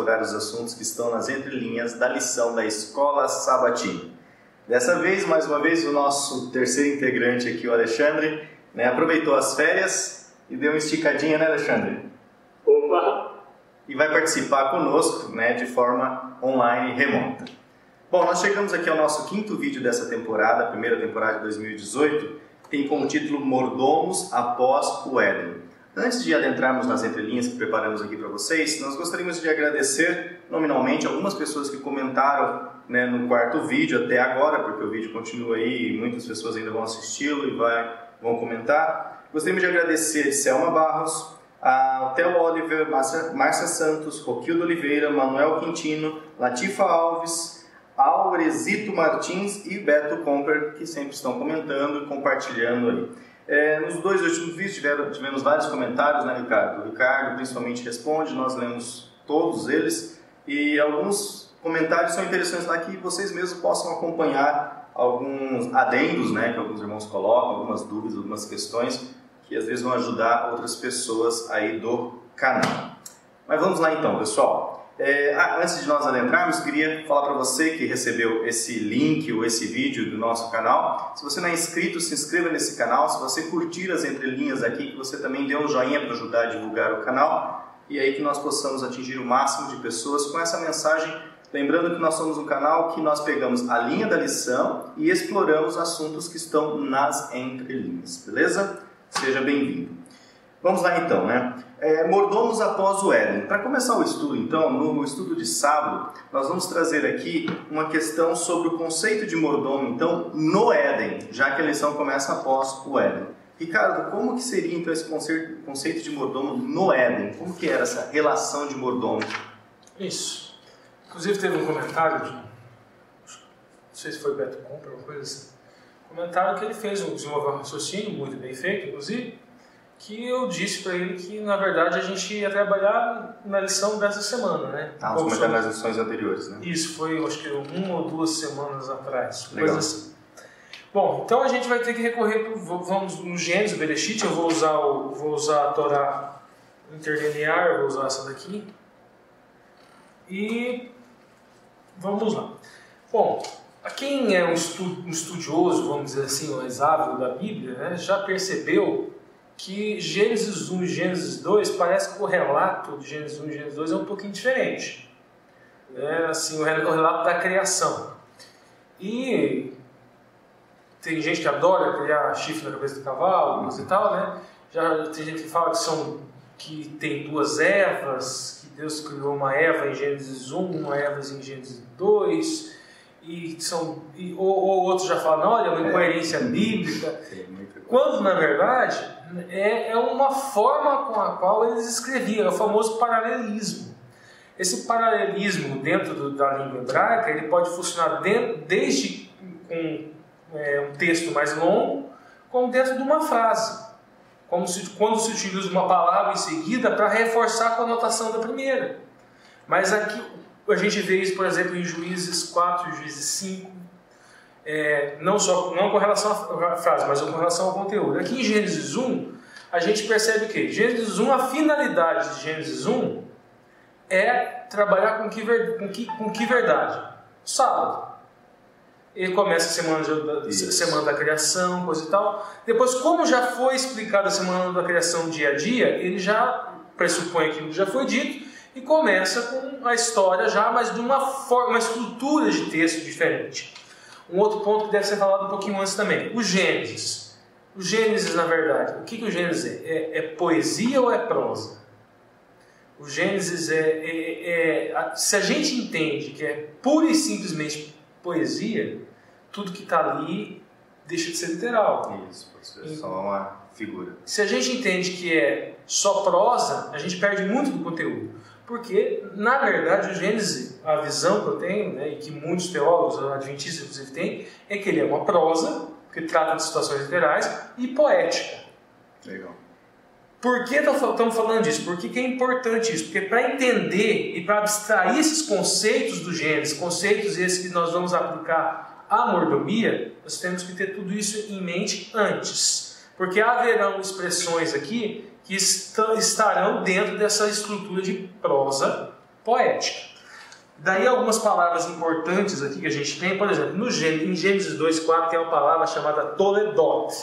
explorar os assuntos que estão nas entrelinhas da lição da Escola Sabatina. Dessa vez, mais uma vez, o nosso terceiro integrante aqui, o Alexandre, aproveitou as férias e deu uma esticadinha, né, Alexandre? Opa! E vai participar conosco, de forma online e remota. Bom, nós chegamos aqui ao nosso quinto vídeo dessa temporada, a primeira temporada de 2018, tem como título Mordomos após o Éden. Antes de adentrarmos nas entrelinhas que preparamos aqui para vocês, nós gostaríamos de agradecer nominalmente algumas pessoas que comentaram no quarto vídeo até agora, porque o vídeo continua aí e muitas pessoas ainda vão assisti-lo e vão comentar. Gostaríamos de agradecer Selma Barros, a Theo Oliver, Márcia Santos, Roquildo Oliveira, Manuel Quintino, Latifa Alves, Auresito Martins e Beto Comper, que sempre estão comentando e compartilhando aí. Nos dois últimos vídeos tivemos vários comentários, né, Ricardo? O Ricardo principalmente responde, nós lemos todos eles e alguns comentários são interessantes lá que vocês mesmos possam acompanhar alguns adendos, que alguns irmãos colocam, algumas dúvidas, algumas questões que às vezes vão ajudar outras pessoas aí do canal. Mas vamos lá então, pessoal. Antes de nós adentrarmos, queria falar para você que recebeu esse link ou esse vídeo do nosso canal. Se você não é inscrito, se inscreva nesse canal. Se você curtir as entrelinhas aqui, que você também dê um joinha para ajudar a divulgar o canal. E aí que nós possamos atingir o máximo de pessoas com essa mensagem. Lembrando que nós somos um canal que nós pegamos a linha da lição e exploramos assuntos que estão nas entrelinhas. Beleza? Seja bem-vindo. Vamos lá então, Mordomos após o Éden. Para começar o estudo, então, no estudo de sábado, nós vamos trazer aqui uma questão sobre o conceito de mordomo, então, no Éden, já que a lição começa após o Éden. Ricardo, como que seria então esse conceito de mordomo no Éden? Como que era essa relação de mordomo? Isso. Inclusive teve um comentário, não sei se foi Beto Compra ou coisa assim, comentário que ele fez desenvolveu um raciocínio muito bem feito, inclusive, que eu disse para ele que, na verdade, a gente ia trabalhar na lição dessa semana, né? Vamos comentar nas lições anteriores, né? Isso, foi, acho que 1 ou 2 semanas atrás, Legal. coisa assim. Bom, então a gente vai ter que recorrer, vamos no Gênesis, Bereshit, eu vou usar a Torá interlinear, eu vou usar essa daqui. E vamos lá. Bom, quem é um estudioso, vamos dizer assim, mais ávido da Bíblia, já percebeu que Gênesis 1 e Gênesis 2 parece que o relato de Gênesis 1 e Gênesis 2 é um pouquinho diferente. Assim, o relato da criação. E tem gente que adora criar chifre na cabeça do cavalo e tal, Já tem gente que fala que tem 2 Evas, que Deus criou uma Eva em Gênesis 1, uma Eva em Gênesis 2, ou outros já falam, olha, uma incoerência bíblica. Quando, na verdade, é uma forma com a qual eles escreviam, é o famoso paralelismo. Esse paralelismo dentro da língua hebraica, ele pode funcionar desde com um texto mais longo, como dentro de uma frase. Quando se utiliza uma palavra em seguida para reforçar a conotação da primeira. Mas aqui a gente vê isso, por exemplo, em Juízes 4 e Juízes 5, não com relação à frase, mas com relação ao conteúdo. Aqui em Gênesis 1, a gente percebe que Gênesis 1, a finalidade de Gênesis 1 é trabalhar com que verdade? Sábado. Ele começa a semana da criação, coisa e tal. Depois, como já foi explicado a semana da criação dia a dia, ele já pressupõe aquilo que já foi dito e começa com a história já, mas de uma estrutura de texto diferente. Um outro ponto que deve ser falado um pouquinho antes também. O Gênesis. O Gênesis, na verdade, o que o Gênesis é? É poesia ou é prosa? O Gênesis se a gente entende que é pura e simplesmente poesia, tudo que está ali deixa de ser literal. Isso, pode ser só uma figura. Se a gente entende que é só prosa, a gente perde muito do conteúdo. Porque, na verdade, o Gênesis, a visão que eu tenho, e que muitos teólogos, adventistas inclusive têm, é que ele é uma prosa, que trata de situações literais, e poética. Legal. Por que estamos falando disso? Por que é importante isso? Porque para entender e para abstrair esses conceitos do Gênesis, conceitos esses que nós vamos aplicar à mordomia, nós temos que ter tudo isso em mente antes. Porque haverão expressões aqui que estarão dentro dessa estrutura de prosa, poética. Daí algumas palavras importantes aqui que a gente tem, por exemplo, em Gênesis 2:4 tem uma palavra chamada toledot.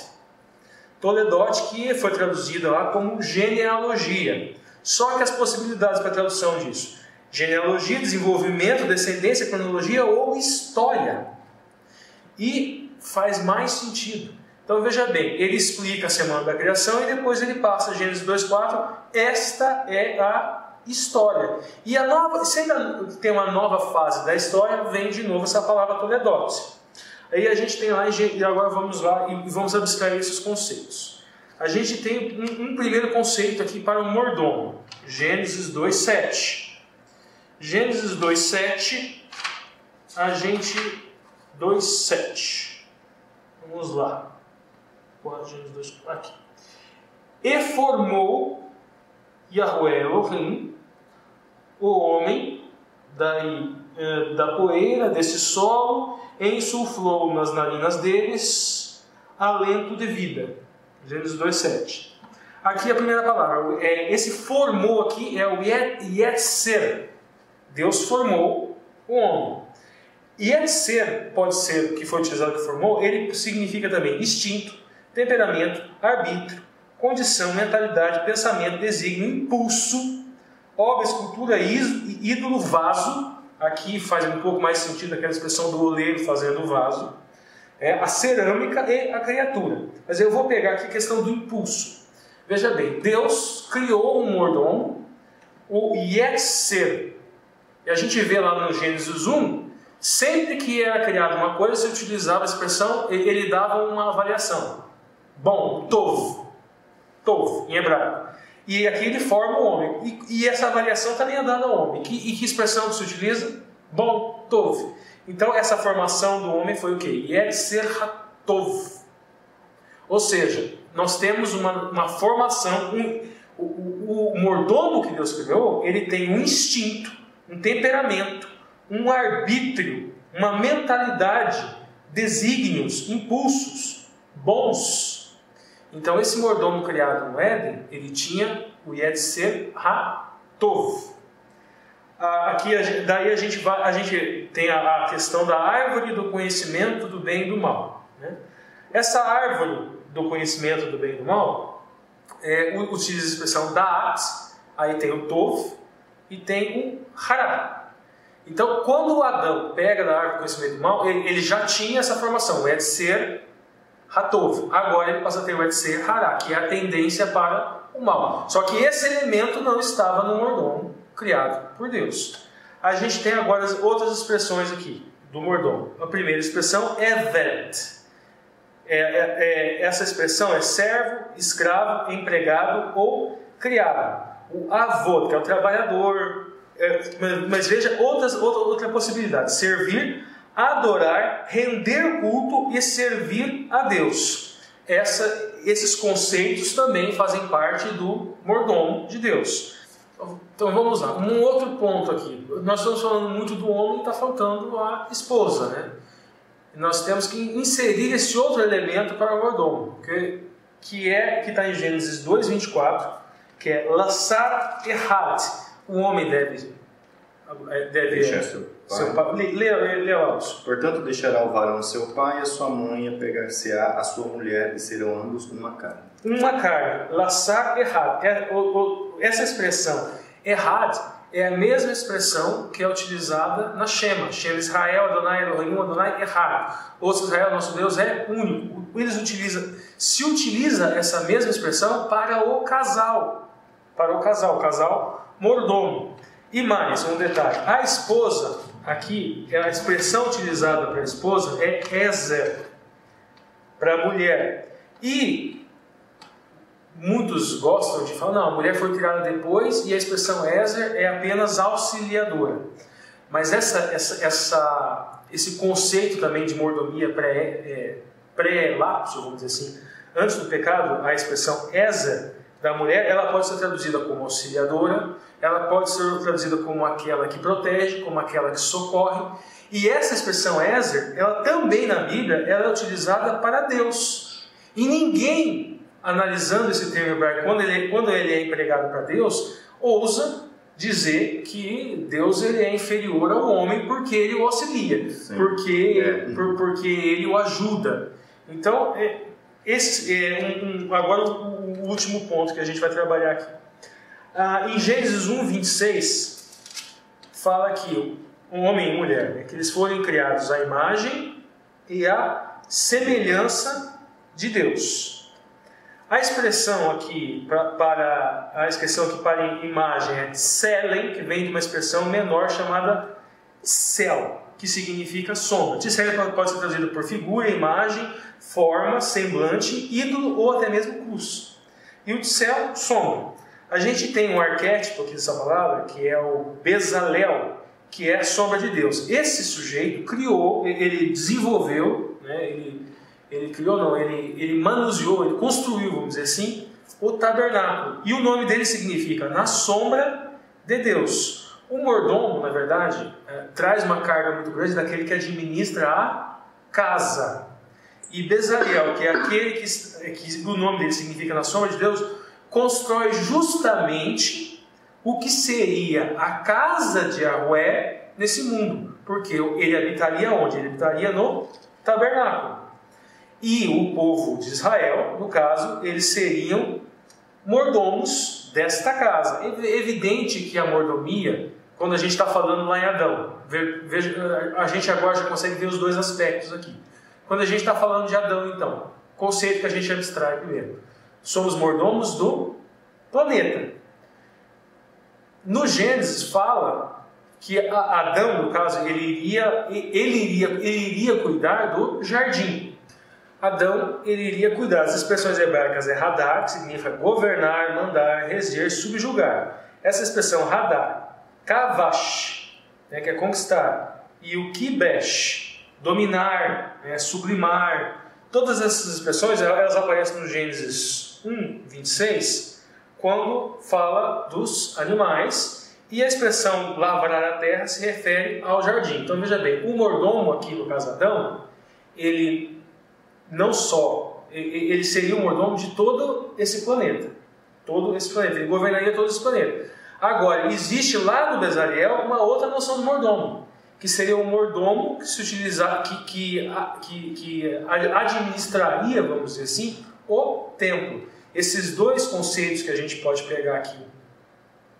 Toledot que foi traduzida lá como genealogia. Só que as possibilidades para a tradução disso: genealogia, desenvolvimento, descendência, cronologia ou história. E faz mais sentido. Então veja bem, ele explica a semana da criação e depois ele passa Gênesis 2:4, esta é a história. E sempre tem uma nova fase da história, vem de novo essa palavra toledot. Aí a gente tem lá, e agora vamos lá e vamos abstrair esses conceitos. A gente tem um primeiro conceito aqui para o mordomo, Gênesis 2:7. Gênesis 2:7, a gente... 2:7. Vamos lá. Gênesis 2, aqui. E formou Yahweh Elohim, o homem, da poeira desse solo, e insuflou nas narinas deles alento de vida. Gênesis 2:7. Aqui a primeira palavra, esse formou aqui é o Yetzer. Deus formou o homem. Yetzer pode ser, que foi utilizado que formou, ele significa também instinto, temperamento, arbítrio, condição, mentalidade, pensamento, desígnio, impulso, obra, escultura, ídolo, vaso. Aqui faz um pouco mais sentido aquela expressão do oleiro fazendo o vaso. A cerâmica e a criatura. Mas eu vou pegar aqui a questão do impulso. Veja bem, Deus criou um mordomo, o Yetzer. E a gente vê lá no Gênesis 1, sempre que era criada uma coisa, se utilizava a expressão, ele dava uma avaliação. Bom, tov, em hebraico. E aqui ele forma o homem. E essa avaliação também é dada ao homem. E que expressão que se utiliza? Bom, tov. Então essa formação do homem foi o quê? Yetzer hatov. Ou seja, nós temos uma formação, o mordomo que Deus criou, ele tem um instinto, um temperamento, um arbítrio, uma mentalidade, desígnios, impulsos bons. Então esse mordomo criado no Éden, ele tinha o Yetzer hatov. Aqui daí a gente tem a questão da árvore do conhecimento do bem e do mal, né? Essa árvore do conhecimento do bem e do mal utiliza a expressão da'at, aí tem o tov e tem o hará. Então quando o Adão pega da árvore do conhecimento do mal, ele já tinha essa formação, o Yetzer hatov. Agora ele passa a ter o Yetzer hará, que é a tendência para o mal. Só que esse elemento não estava no mordomo criado por Deus. A gente tem agora outras expressões aqui do mordomo. A primeira expressão é Eved. Essa expressão é servo, escravo, empregado ou criado. O avod, que é o trabalhador. Mas veja outra possibilidade: servir, adorar, render culto e servir a Deus. Esses conceitos também fazem parte do mordomo de Deus. Então vamos lá, um outro ponto aqui. Nós estamos falando muito do homem e está faltando a esposa, né? Nós temos que inserir esse outro elemento para o mordomo, que está em Gênesis 2:24, que é Lassar Erhat. O homem deve deixar seu pai. Leia. Portanto, deixará o varão seu pai e a sua mãe, apegar-se-á a sua mulher, e serão ambos uma carne. Uma carne, Lassar Erhat. Essa expressão Erhat é a mesma expressão que é utilizada na Shema. Shema Israel, Adonai Elohim, Adonai Erhat. Ou Israel, nosso Deus, é único. Se utiliza essa mesma expressão para o casal. O casal mordomo. E mais um detalhe: a esposa, aqui, a expressão utilizada para a esposa é Ezer, para a mulher. E muitos gostam de falar, não, a mulher foi criada depois e a expressão Ezer é apenas auxiliadora. Mas esse conceito também de mordomia pré-lapso, vamos dizer assim, antes do pecado, a expressão Ezer da mulher, ela pode ser traduzida como auxiliadora, ela pode ser traduzida como aquela que protege, como aquela que socorre. E essa expressão Ezer, ela também na Bíblia, ela é utilizada para Deus. E ninguém, analisando esse termo hebraico, quando ele é empregado para Deus, ousa dizer que Deus ele é inferior ao homem porque ele o auxilia, porque ele o ajuda. Então, esse é agora o último ponto que a gente vai trabalhar aqui. Em Gênesis 1, 26, fala que um homem e mulher, né, que eles foram criados à imagem e à semelhança de Deus. A expressão aqui para imagem é tselen, que vem de uma expressão menor chamada cel, que significa sombra. Tselen pode ser traduzido por figura, imagem, forma, semblante, ídolo ou até mesmo cruz. E o tsel, sombra. A gente tem um arquétipo aqui dessa palavra, que é o Bezalel, que é a sombra de Deus. Esse sujeito criou, ele desenvolveu, né, ele manuseou, ele construiu, vamos dizer assim, o tabernáculo. E o nome dele significa na sombra de Deus. O mordomo, na verdade, traz uma carga muito grande daquele que administra a casa. E Bezalel, que é aquele que o nome dele significa na sombra de Deus, constrói justamente o que seria a casa de Yahweh nesse mundo. Porque ele habitaria onde? Ele habitaria no tabernáculo. E o povo de Israel, no caso, eles seriam mordomos desta casa. É evidente que a mordomia, quando a gente está falando lá em Adão, a gente agora já consegue ver os dois aspectos aqui. Quando a gente está falando de Adão, então, conceito que a gente abstrai primeiro. Somos mordomos do planeta. No Gênesis fala que Adão, no caso, ele iria cuidar do jardim. Adão, ele iria cuidar. As expressões hebraicas é hadar, que significa governar, mandar, reger, subjugar. Essa expressão hadar, kavash, né, que é conquistar, e o kibesh, dominar, né, sublimar. Todas essas expressões, elas aparecem no Gênesis 1, 26, quando fala dos animais, e a expressão lavrar a terra se refere ao jardim. Então veja bem, o mordomo aqui, no caso Adão, ele não só, ele seria o mordomo de todo esse planeta. Ele governaria todo esse planeta. Agora, existe lá no Bezalel uma outra noção de mordomo, que seria o mordomo que se utilizar, que administraria, vamos dizer assim, o templo. Esses dois conceitos que a gente pode pegar aqui,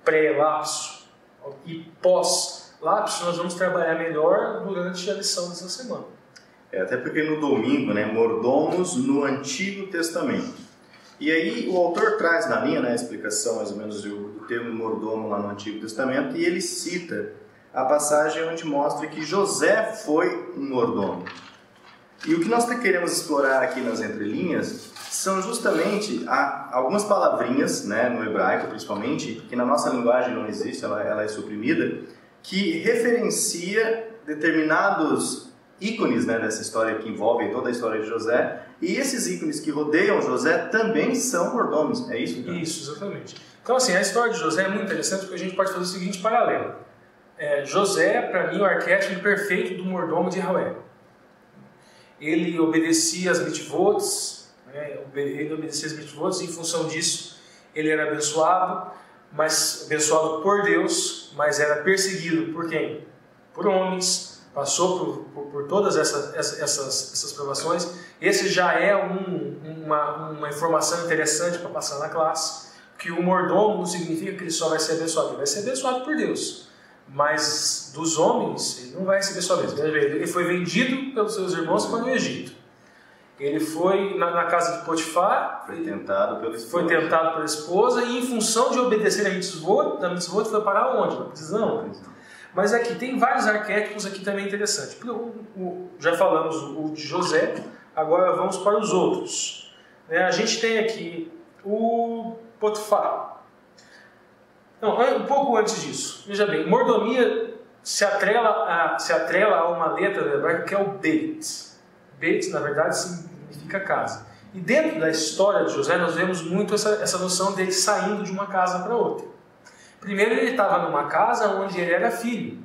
pré-lapso e pós-lapso, nós vamos trabalhar melhor durante a lição dessa semana. Até porque no domingo, né, mordomos no Antigo Testamento. E aí o autor traz na linha, né, a explicação mais ou menos do termo mordomo lá no Antigo Testamento, e ele cita a passagem onde mostra que José foi um mordomo. E o que nós queremos explorar aqui nas entrelinhas são justamente algumas palavrinhas, né, no hebraico principalmente, que na nossa linguagem não existe, ela é suprimida, que referencia determinados ícones, né, dessa história que envolve toda a história de José, e esses ícones que rodeiam José também são mordomos, é isso? Então? Isso, exatamente. Então assim, a história de José é muito interessante porque a gente pode fazer o seguinte paralelo. José, para mim, é o arquétipo perfeito do mordomo de Yahweh. Ele obedecia às mitzvots, né, e em função disso ele era abençoado por Deus, mas era perseguido por quem? Por homens. Passou por todas essas provações. Esse já é uma informação interessante para passar na classe, que o mordomo não significa que ele só vai ser abençoado, ele vai ser abençoado por Deus, mas dos homens ele não vai receber só mesmo. Ele foi vendido pelos seus irmãos para o Egito. Ele foi na casa de Potifar, foi tentado pela esposa, e em função de obedecer a mitzvot foi parar onde? Na prisão. Mas aqui tem vários arquétipos aqui também interessantes. Já falamos o de José, agora vamos para os outros. A gente tem aqui o Potifar. Não, um pouco antes disso. Veja bem, mordomia se atrela a uma letra do hebraico que é o Beit. Beit, na verdade, significa casa. E dentro da história de José, nós vemos muito essa noção dele saindo de uma casa para outra. Primeiro ele estava numa casa onde ele era filho.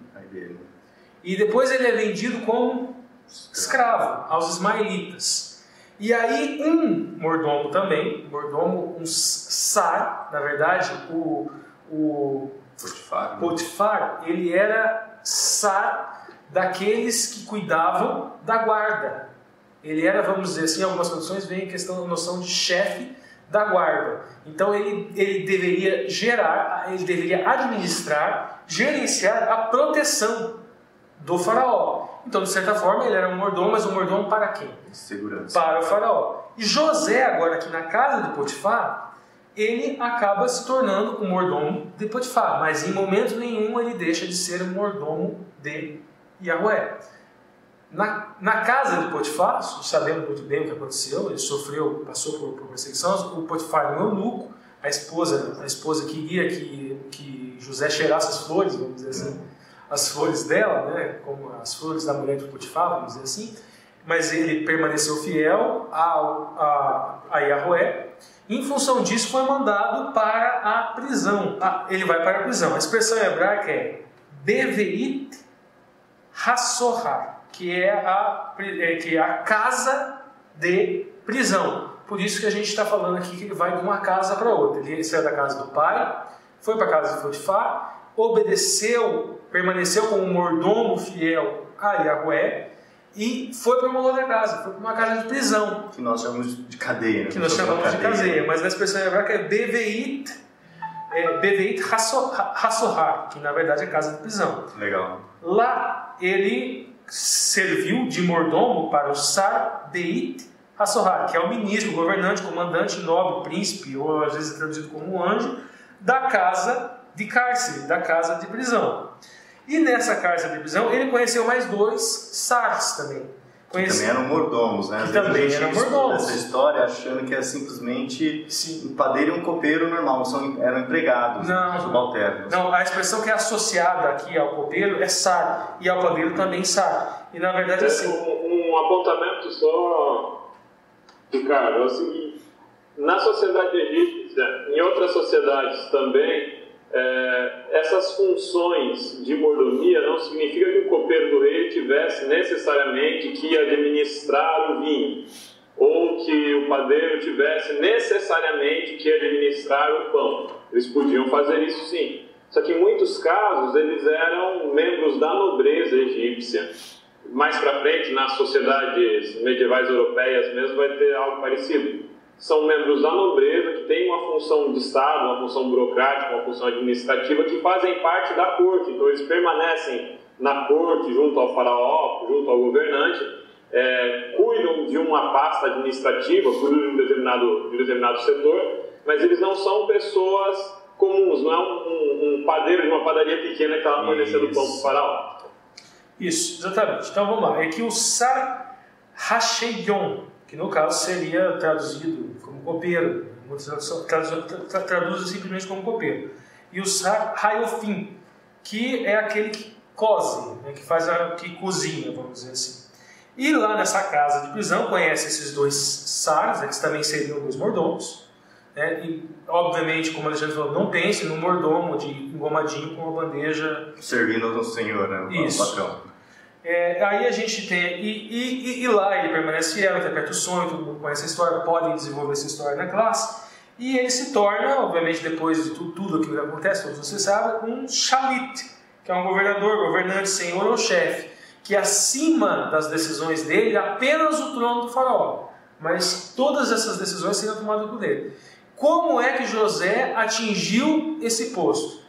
E depois ele é vendido como escravo aos ismaelitas. E aí um mordomo também, um sar, na verdade, o Potifar, né? Potifar, ele era sar daqueles que cuidavam da guarda. Ele era, vamos dizer assim, algumas traduções vem a questão da noção de chefe da guarda. Então ele deveria ele deveria administrar, gerenciar a proteção do faraó. Então, de certa forma, ele era um mordomo, mas um mordomo para quem? Segurança. Para o faraó. E José, agora aqui na casa de Potifar, ele acaba se tornando um mordomo de Potifar, mas em momento nenhum ele deixa de ser um mordomo de Yahweh. Na casa de Potifar, sabemos muito bem o que aconteceu, ele passou por perseguição. O Potifar é um eunuco, a esposa queria que José cheirasse as flores, vamos dizer assim, as flores dela, né, como as flores da mulher de Potifar, vamos dizer assim, mas ele permaneceu fiel a Yahweh. Em função disso, foi mandado para a prisão. Ele vai para a prisão. A expressão hebraica é Beveit Hassohar, que é a casa de prisão. Por isso que a gente está falando aqui que ele vai de uma casa para outra. Ele saiu da casa do pai, foi para a casa de Potifar, obedeceu, permaneceu como um mordomo fiel a Yahweh e foi para uma outra casa, foi para uma casa de prisão. Que nós chamamos de cadeia. Né? Que nós chamamos de cadeia, mas na expressão hebraica é Beveit Hassohar, que na verdade é casa de prisão. Legal. Lá ele serviu de mordomo para o Sar Beit Hassohar, que é o ministro, governante, comandante, nobre, príncipe, ou às vezes traduzido como anjo, da casa de cárcere, da casa de prisão. E nessa casa de prisão ele conheceu mais 2 Sars também. Que também eram mordomos, né? Que também eram mordomos. Essa história achando que é simplesmente um padeiro e um copeiro normal, eram empregados, subalternos. Não, a expressão que é associada aqui ao copeiro é Sar, e ao padeiro também Sar. E na verdade assim... Um apontamento só, Ricardo, é o seguinte: na sociedade egípcia, em outras sociedades também, essas funções de mordomia não significa que o copeiro do rei tivesse necessariamente que administrar o vinho, ou que o padeiro tivesse necessariamente que administrar o pão. Eles podiam fazer isso sim. Só que em muitos casos eles eram membros da nobreza egípcia. Mais para frente, nas sociedades medievais europeias mesmo, vai ter algo parecido. São membros da nobreza que têm uma função de Estado, uma função burocrática, uma função administrativa, que fazem parte da corte. Então eles permanecem na corte, junto ao faraó, junto ao governante, cuidam de uma pasta administrativa, cuidam de um determinado setor, mas eles não são pessoas comuns, não é um padeiro de uma padaria pequena que está fornecendo pão para o faraó. Isso, exatamente. Então vamos lá. É que o Sar Hasheyon, que no caso seria traduzido como copeiro, traduz simplesmente como copeiro, e o Sar Hayofim, que é aquele que cose, né, que cozinha, vamos dizer assim. E lá nessa casa de prisão conhece esses 2 Sars, que também seriam 2 mordomos, né, e obviamente, como a Alexandre falou, não pense no mordomo de engomadinho com uma bandeja servindo ao senhor, né, o patrão. Aí a gente tem, e lá ele permanece fiel, interpreta o sonho, todo mundo conhece a história, pode desenvolver essa história na classe, e ele se torna, obviamente, depois de tudo aquilo que acontece, todos vocês sabem, um shalit, que é um governador, governante, senhor ou chefe, que acima das decisões dele, apenas o trono do faraó, mas todas essas decisões seriam tomadas por ele. Como é que José atingiu esse posto?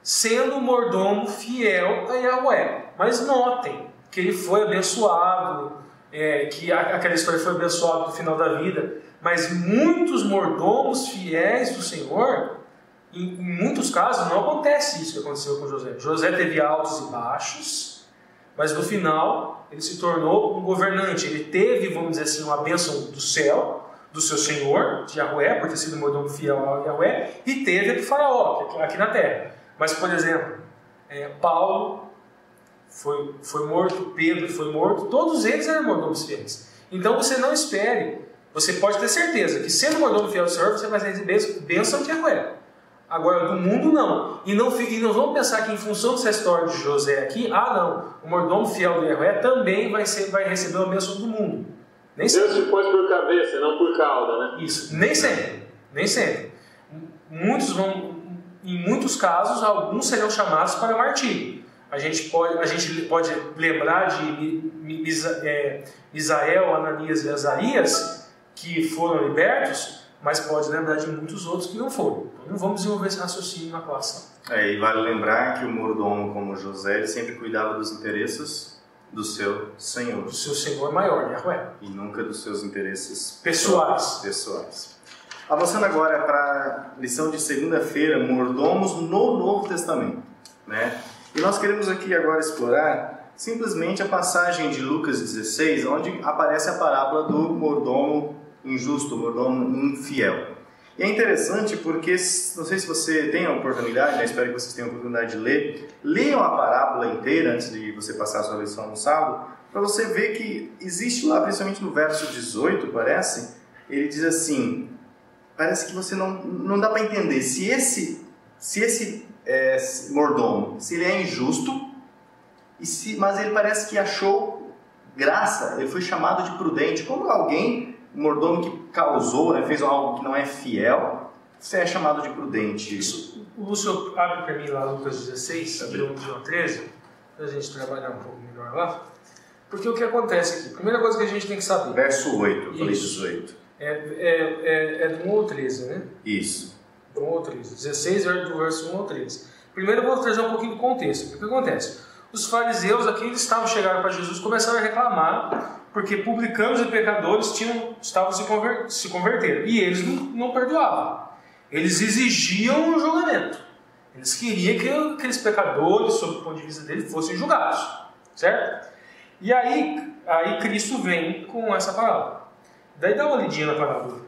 Sendo um mordomo fiel a Yahweh. Mas notem que ele foi abençoado, que aquela história foi abençoada no final da vida, mas muitos mordomos fiéis do Senhor, em muitos casos não acontece isso que aconteceu com José. José teve altos e baixos, mas no final ele se tornou um governante. Ele teve, vamos dizer assim, uma bênção do céu, do seu Senhor, de Yahweh, por ter sido mordomo fiel a Yahweh, e teve a do faraó, aqui na terra. Mas, por exemplo, Paulo foi morto, Pedro foi morto, todos eles eram mordomos fiéis. Então você não espere, você pode ter certeza que sendo mordomo fiel do Senhor, você vai receber bênção de Yahweh. Agora, do mundo não. E não vamos pensar que em função dessa história de José aqui, não, o mordomo fiel do Yahweh também vai receber a bênção do mundo. Nem Deus te pôs por cabeça, não por cauda, né? Isso, nem sempre. Muitos em muitos casos, alguns serão chamados para martírio. A gente pode lembrar de Misael, Ananias e Azarias, que foram libertos, mas pode lembrar de muitos outros que não foram. Então não vamos desenvolver esse raciocínio na classe. E vale lembrar que o mordomo, como José, ele sempre cuidava dos interesses do seu senhor. Do seu senhor maior, Yahweh. E nunca dos seus interesses pessoais. Avançando agora para a lição de segunda-feira, mordomos no Novo Testamento, né? E nós queremos aqui agora explorar simplesmente a passagem de Lucas 16, onde aparece a parábola do mordomo injusto, mordomo infiel. E é interessante porque, não sei se você tem a oportunidade, né? Espero que vocês tenham a oportunidade de ler. Leiam a parábola inteira antes de você passar a sua lição no sábado, para você ver que existe lá, principalmente no verso 18, parece, ele diz assim, parece que você não dá para entender se esse mordomo, se ele é injusto, mas ele parece que achou graça, ele foi chamado de prudente, como alguém, um mordomo que causou, né, fez algo que não é fiel, você é chamado de prudente. Isso, o Lúcio abre para mim lá Lucas 16, de 1 a 13, para a gente trabalhar um pouco melhor lá, porque o que acontece aqui? Primeira coisa que a gente tem que saber. Verso 8, eu falei 18. É do 1 ao 13, né? Isso. Do 1 ao 13. 16 do verso 1 ao 13. Primeiro eu vou trazer um pouquinho do contexto. O que acontece? Os fariseus aqui, eles chegaram para Jesus e começaram a reclamar porque publicanos e pecadores estavam se convertendo. E eles não perdoavam. Eles exigiam um julgamento. Eles queriam que aqueles pecadores, sob o ponto de vista deles, fossem julgados. Certo? E aí Cristo vem com essa parábola. Daí dá uma lidinha na parábola.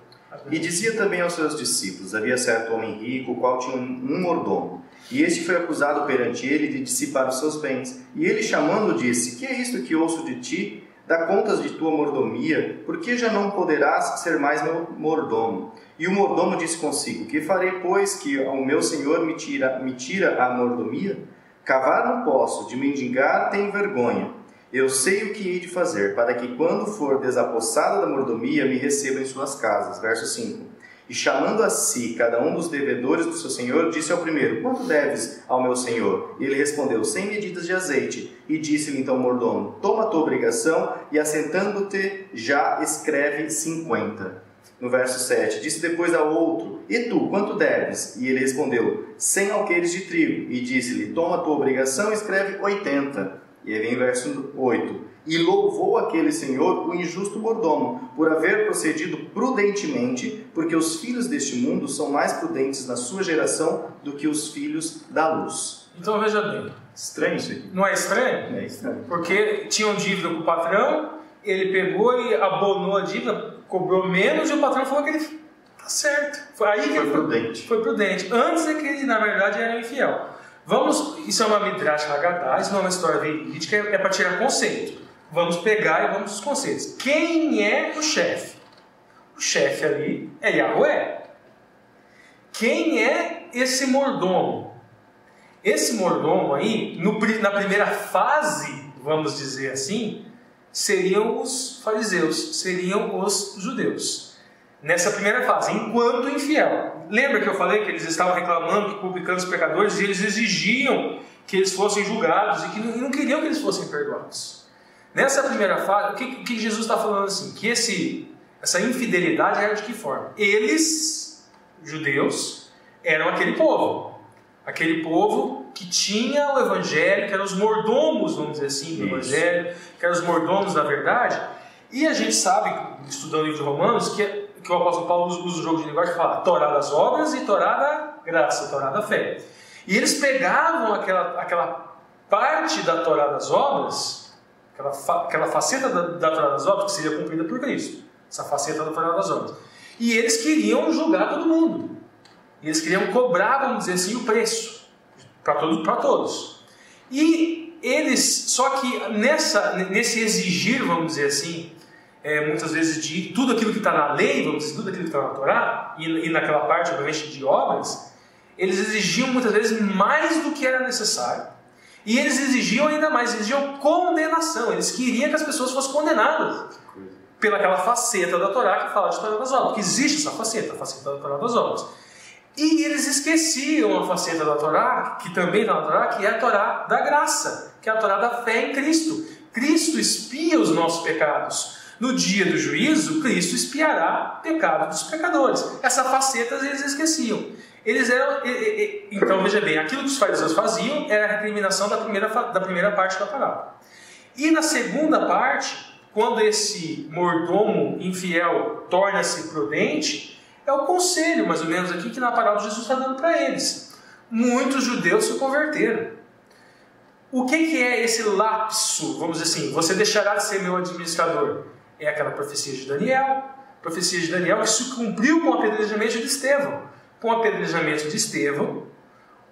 E dizia também aos seus discípulos, havia certo homem rico, o qual tinha um mordomo. E este foi acusado perante ele de dissipar os seus bens. E ele, chamando, disse, que é isto que ouço de ti? Dá contas de tua mordomia, porque já não poderás ser mais meu mordomo. E o mordomo disse consigo, que farei, pois, que o meu senhor me tira a mordomia? Cavar não posso, de mendigar tenho vergonha. Eu sei o que hei de fazer, para que quando for desapossado da mordomia, me receba em suas casas. Verso 5. E chamando a si cada um dos devedores do seu senhor, disse ao primeiro, quanto deves ao meu senhor? E ele respondeu, 100 medidas de azeite. E disse-lhe então o mordomo, toma a tua obrigação e assentando-te já escreve 50. No verso 7, disse depois ao outro, e tu, quanto deves? E ele respondeu, 100 alqueires de trigo. E disse-lhe, toma a tua obrigação e escreve 80. E aí vem o verso 8. E louvou aquele senhor, o injusto mordomo, por haver procedido prudentemente, porque os filhos deste mundo são mais prudentes na sua geração do que os filhos da luz. Então veja bem. Estranho isso aqui. Não é estranho? É estranho. Porque tinham dívida com o patrão, ele pegou e abonou a dívida, cobrou menos e o patrão falou que ele tá certo. Foi prudente. Foi prudente. Antes é que ele, na verdade, era infiel. Isso é uma Midrash Haggadah, isso não é uma história verídica, é para tirar conceito. Vamos pegar e vamos os conceitos. Quem é o chefe? O chefe ali é Yahweh. Quem é esse mordomo? Esse mordomo aí, na primeira fase, vamos dizer assim, seriam os fariseus, seriam os judeus. Nessa primeira fase, enquanto infiel. Lembra que eu falei que eles estavam reclamando que publicanos pecadores e eles exigiam que eles fossem julgados e não queriam que eles fossem perdoados. Nessa primeira fase, o que Jesus está falando assim? Que essa infidelidade era de que forma? Eles, judeus, eram aquele povo que tinha o Evangelho, que eram os mordomos, vamos dizer assim, do Evangelho, que eram os mordomos da verdade. E a gente sabe, estudando o livro de Romanos, que o apóstolo Paulo usa o jogo de linguagem para falar Torá das obras e Torá da graça, Torá da fé. E eles pegavam aquela parte da Torá das obras, aquela faceta da Torá das obras que seria cumprida por Cristo, essa faceta da Torá das obras. E eles queriam julgar todo mundo. E eles queriam cobrar, vamos dizer assim, o preço para todos. E eles, só que nesse exigir, vamos dizer assim, muitas vezes de tudo aquilo que está na lei, vamos dizer, tudo aquilo que está na Torá, e naquela parte, obviamente, de obras, eles exigiam muitas vezes mais do que era necessário. E eles exigiam ainda mais, exigiam condenação. Eles queriam que as pessoas fossem condenadas pelaquela faceta da Torá que fala de Torá das obras. Porque existe essa faceta da Torá das obras. E eles esqueciam a faceta da Torá, que também está na Torá, que é a Torá da graça, que é a Torá da fé em Cristo. Cristo expia os nossos pecados. No dia do juízo, Cristo espiará o pecado dos pecadores. Essa faceta eles esqueciam. Então, veja bem, aquilo que os fariseus faziam era a recriminação da primeira parte da parábola. E na segunda parte, quando esse mordomo infiel torna-se prudente, é o conselho, mais ou menos, aqui que na parábola Jesus está dando para eles. Muitos judeus se converteram. O que é esse lapso, vamos dizer assim, você deixará de ser meu administrador? É aquela profecia de Daniel que se cumpriu com o apedrejamento de Estevão. Com o apedrejamento de Estevão,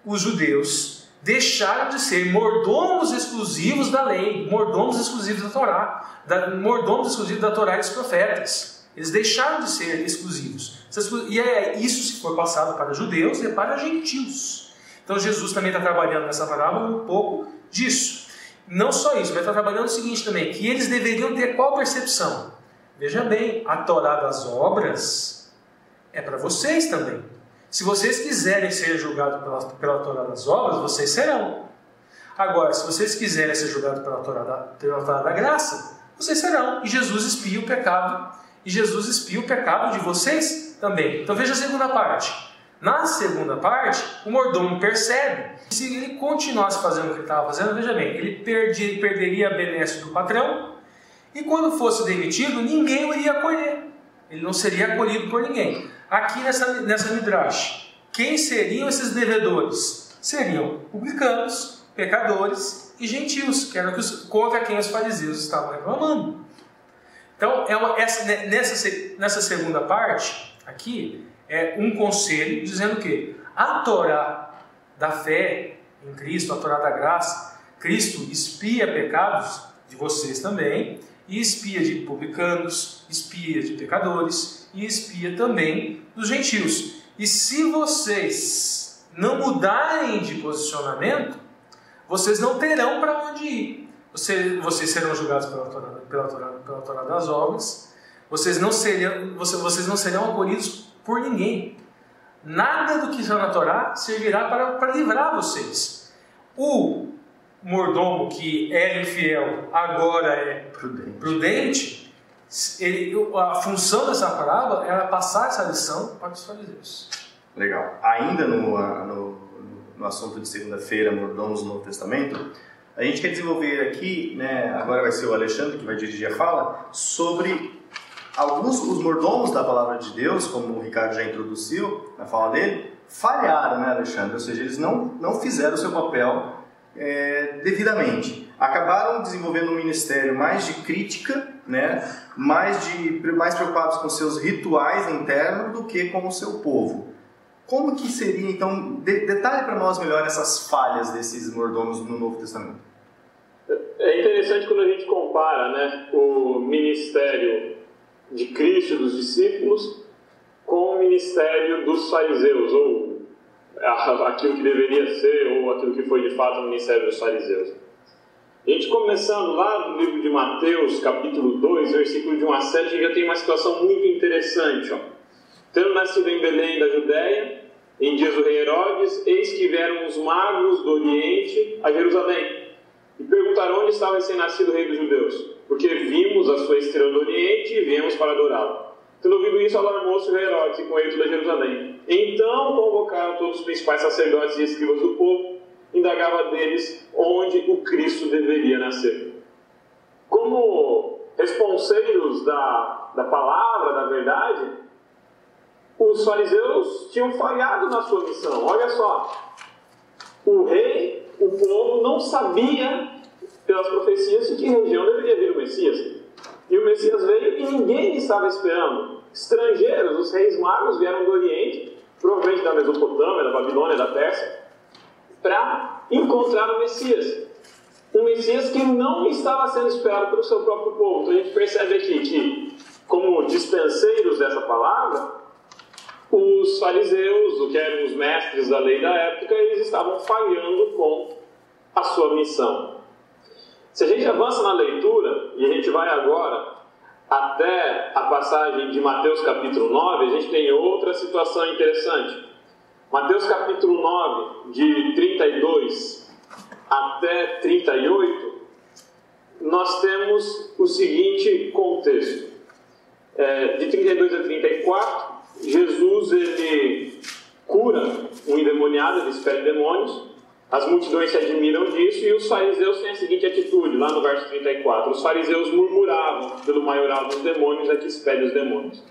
os judeus deixaram de ser mordomos exclusivos da lei, mordomos exclusivos da Torá, mordomos exclusivos da Torá e dos profetas. Eles deixaram de ser exclusivos. E isso se for passado para judeus e para gentios. Então Jesus também está trabalhando nessa parábola um pouco disso. Não só isso, mas está trabalhando o seguinte também, que eles deveriam ter qual percepção? Veja bem, a Torá das obras é para vocês também. Se vocês quiserem ser julgados pela Torá das obras, vocês serão. Agora, se vocês quiserem ser julgados pela Torá da graça, vocês serão. E Jesus expia o pecado. E Jesus expia o pecado de vocês também. Então veja a segunda parte. Na segunda parte, o mordomo percebe que se ele continuasse fazendo o que ele estava fazendo, veja bem, ele perderia a benesse do patrão, e quando fosse demitido, ninguém o iria acolher. Ele não seria acolhido por ninguém. Aqui nessa Midrash, quem seriam esses devedores? Seriam publicanos, pecadores e gentios, que eram contra quem os fariseus estavam reclamando. Então, nessa segunda parte, aqui, é um conselho dizendo que a Torá da fé em Cristo, a Torá da graça, Cristo espia pecados de vocês também, e espia de publicanos, espia de pecadores, e espia também dos gentios. E se vocês não mudarem de posicionamento, vocês não terão para onde ir. Vocês serão julgados pela Torá das obras, vocês não serão acolhidos por ninguém. Nada do que está na Torá servirá para livrar vocês. O mordomo que era infiel agora é prudente. A função dessa parábola era passar essa lição para os fariseus. Legal. Ainda no assunto de segunda-feira, mordomos no Novo Testamento, a gente quer desenvolver aqui, né, agora vai ser o Alexandre que vai dirigir a fala, sobre os mordomos da palavra de Deus, como o Ricardo já introduziu na fala dele, falharam, né, Alexandre? Ou seja, eles não fizeram o seu papel devidamente. Acabaram desenvolvendo um ministério mais de crítica, né, mais preocupados com seus rituais internos do que com o seu povo. Como que seria, então, detalhe para nós melhor essas falhas desses mordomos no Novo Testamento. É interessante quando a gente compara, né, o ministério de Cristo e dos discípulos com o ministério dos fariseus, ou aquilo que deveria ser, ou aquilo que foi de fato o ministério dos fariseus. A gente começando lá no livro de Mateus, capítulo 2, versículo de 1 a 7, a gente já tem uma situação muito interessante. Tendo nascido em Belém da Judéia, em dias do rei Herodes, eis que vieram os magos do Oriente a Jerusalém, e perguntaram onde estava esse nascido rei dos judeus, porque vimos a sua estrela do Oriente e viemos para adorá-lo. Tendo ouvido isso, alarmou-se o rei Herodes e com ele toda Jerusalém. Então convocaram todos os principais sacerdotes e escribas do povo, indagava deles onde o Cristo deveria nascer. Como responseiros da palavra, da verdade, os fariseus tinham falhado na sua missão. Olha só, o rei, o povo não sabia pelas profecias de que região deveria vir o Messias. E o Messias veio e ninguém estava esperando. Estrangeiros, os reis magos vieram do Oriente, provavelmente da Mesopotâmia, da Babilônia, da Pérsia, para encontrar o Messias. Um Messias que não estava sendo esperado pelo seu próprio povo. Então a gente percebe aqui que, como dispenseiros dessa palavra, os fariseus, que eram os mestres da lei da época, eles estavam falhando com a sua missão. Se a gente avança na leitura, e a gente vai agora até a passagem de Mateus capítulo 9, a gente tem outra situação interessante. Mateus capítulo 9, de 32 até 38, nós temos o seguinte contexto. De 32 a 34, Jesus ele cura um endemoniado, ele expele demônios, as multidões se admiram disso e os fariseus têm a seguinte atitude, lá no verso 34, os fariseus murmuravam pelo maioral dos demônios que expele os demônios.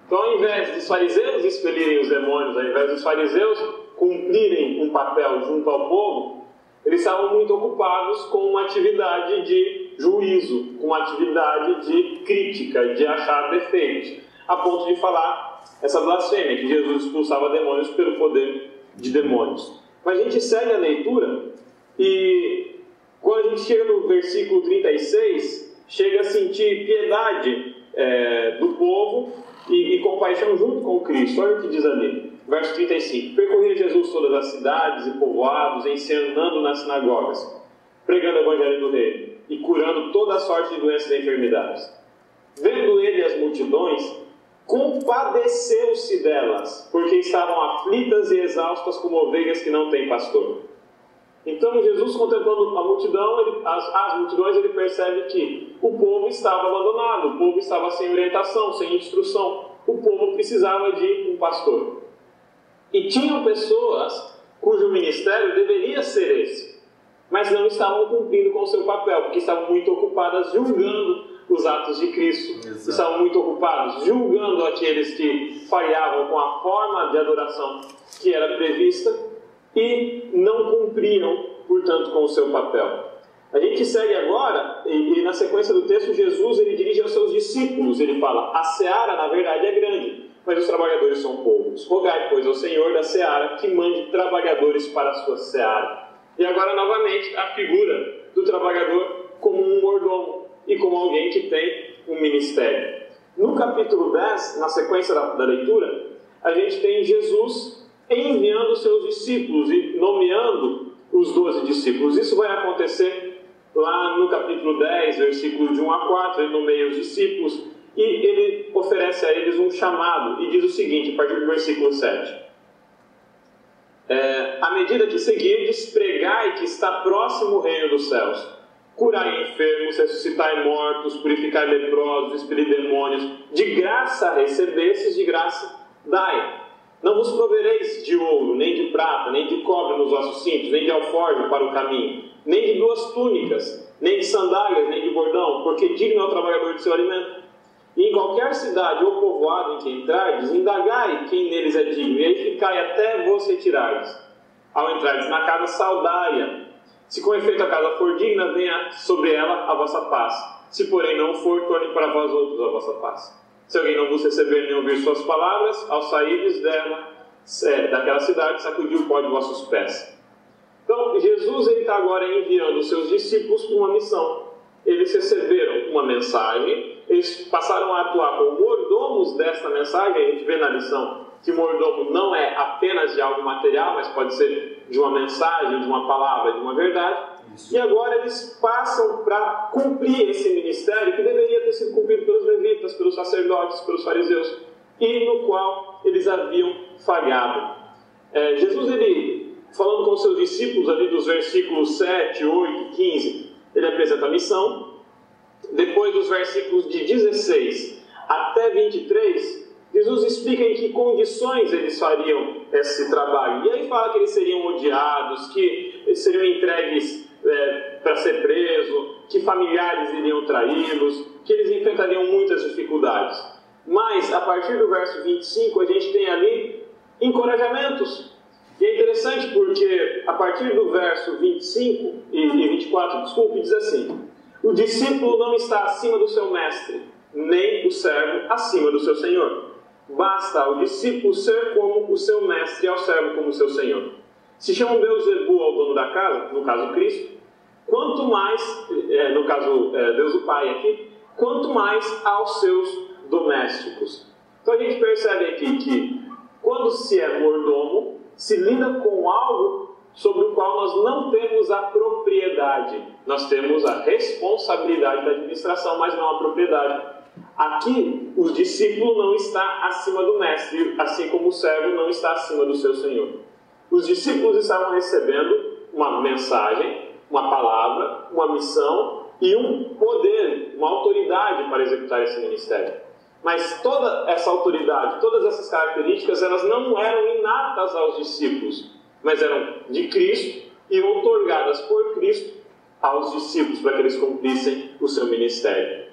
Então, ao invés dos fariseus expelirem os demônios, ao invés dos fariseus cumprirem um papel junto ao povo, eles estavam muito ocupados com uma atividade de juízo, com uma atividade de crítica, de achar defeitos, a ponto de falar essa blasfêmia, que Jesus expulsava demônios pelo poder de demônios. Mas a gente segue a leitura e quando a gente chega no versículo 36, chega a sentir piedade do povo e compaixão junto com Cristo. Olha o que diz ali, verso 35. Percorria Jesus todas as cidades e povoados, ensinando nas sinagogas, pregando o evangelho do reino e curando toda a sorte de doenças e enfermidades. Vendo ele as multidões, compadeceu-se delas, porque estavam aflitas e exaustas como ovelhas que não têm pastor. Então Jesus, contemplando a multidão, as multidões, ele percebe que o povo estava abandonado, o povo estava sem orientação, sem instrução, o povo precisava de um pastor. E tinham pessoas cujo ministério deveria ser esse, mas não estavam cumprindo com o seu papel, porque estavam muito ocupadas julgando os atos de Cristo. Exato. Estavam muito ocupados julgando aqueles que falhavam com a forma de adoração que era prevista e não cumpriam, portanto, com o seu papel. A gente segue agora, e na sequência do texto, Jesus ele dirige aos seus discípulos, ele fala, a seara na verdade é grande, mas os trabalhadores são poucos. Rogai, pois, ao Senhor da seara que mande trabalhadores para a sua seara. E agora, novamente, a figura do trabalhador como um mordomo e como alguém que tem um ministério. No capítulo 10, na sequência da leitura, a gente tem Jesus enviando os seus discípulos e nomeando os 12 discípulos. Isso vai acontecer lá no capítulo 10, versículos de 1 a 4, ele nomeia os discípulos e ele oferece a eles um chamado e diz o seguinte, a partir do versículo 7. À medida que seguirdes, pregai que está próximo o reino dos céus. Curai enfermos, ressuscitai mortos, purificai leprosos, expelir demônios. De graça recebestes, de graça dai. Não vos provereis de ouro, nem de prata, nem de cobre nos vossos cintos, nem de alforje para o caminho, nem de 2 túnicas, nem de sandálias, nem de bordão, porque digno é o trabalhador de seu alimento. E em qualquer cidade ou povoado em que entrardes, indagai quem neles é digno, e aí ficai até vos retirardes. Ao entrardes na casa, saudai-a. Se com efeito a casa for digna, venha sobre ela a vossa paz. Se porém não for, torne para vós outros a vossa paz. Se alguém não vos receber nem ouvir suas palavras, ao sairdes daquela cidade, sacudiu o pó de vossos pés. Então, Jesus está agora enviando os seus discípulos para uma missão. Eles receberam uma mensagem, eles passaram a atuar como mordomos desta mensagem. A gente vê na lição que mordomo não é apenas de algo material, mas pode ser de uma mensagem, de uma palavra, de uma verdade. Isso. E agora eles passam para cumprir esse ministério que deveria ter sido cumprido pelos levitas, pelos sacerdotes, pelos fariseus, e no qual eles haviam falhado. Jesus, ele, falando com os seus discípulos ali dos versículos 7, 8 e 15, ele apresenta a missão. Depois dos versículos de 16 até 23, Jesus explica em que condições eles fariam esse trabalho. E aí fala que eles seriam odiados, que eles seriam entregues para ser preso, que familiares iriam traí-los, que eles enfrentariam muitas dificuldades. Mas, a partir do verso 25, a gente tem ali encorajamentos. E é interessante porque, a partir do verso 25 e 24, diz assim: o discípulo não está acima do seu mestre, nem o servo acima do seu senhor. Basta ao discípulo ser como o seu mestre e ao servo como o seu senhor. Se chama Beelzebu ao dono da casa, no caso Cristo, quanto mais, no caso Deus o Pai aqui, quanto mais aos seus domésticos. Então a gente percebe aqui que quando se é mordomo, se lida com algo sobre o qual nós não temos a propriedade. Nós temos a responsabilidade da administração, mas não a propriedade. Aqui, o discípulo não está acima do mestre, assim como o servo não está acima do seu senhor. Os discípulos estavam recebendo uma mensagem, uma palavra, uma missão e um poder, uma autoridade para executar esse ministério. Mas toda essa autoridade, todas essas características, elas não eram inatas aos discípulos, mas eram de Cristo e outorgadas por Cristo aos discípulos para que eles cumprissem o seu ministério.